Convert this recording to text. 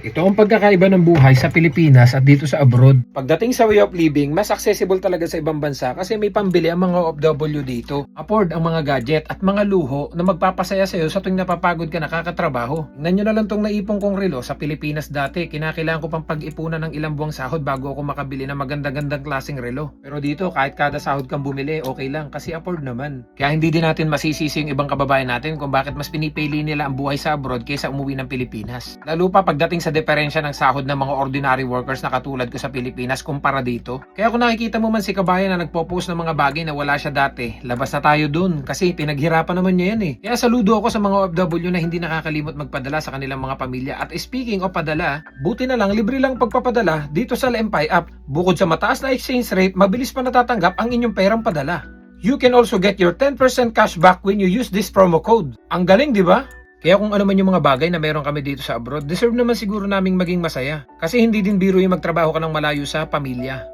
Ito ang pagkakaiba ng buhay sa Pilipinas at dito sa abroad. Pagdating sa way of living, mas accessible talaga sa ibang bansa kasi may pambili ang mga OFW dito. Afford ang mga gadget at mga luho na magpapasaya sa iyo sa tuwing napapagod ka nakakatrabaho. Tingnan nyo na lang tong naipong kong relo sa Pilipinas dati. Kinakailangan ko pang pag-ipunan ng ilang buwang sahod bago ako makabili ng maganda-gandang klaseng relo. Pero dito, kahit kada sahod kang bumili, okay lang kasi afford naman. Kaya hindi din natin masisisi yung ibang kababayan natin kung bakit mas pinipili nila ang buhay sa abroad kaysa umuwi ng Pilipinas. Lalo pa pagdating sa diferensya ng sahod ng mga ordinary workers na katulad ko sa Pilipinas kumpara dito. Kaya kung nakikita mo man si kabayan na nagpo-post ng mga bagay na wala siya dati, labas na tayo dun kasi pinaghirapan naman niya yan eh. Kaya saludo ako sa mga OFW na hindi nakakalimot magpadala sa kanilang mga pamilya. At speaking of padala, buti na lang libre lang pagpapadala dito sa Lempay app. Bukod sa mataas na exchange rate, mabilis pa natatanggap ang inyong perang padala. You can also get your 10% cashback when you use this promo code. Ang galing, di ba? Kaya kung ano man yung mga bagay na meron kami dito sa abroad, deserve naman siguro naming maging masaya. Kasi hindi din biro yung magtrabaho ka ng malayo sa pamilya.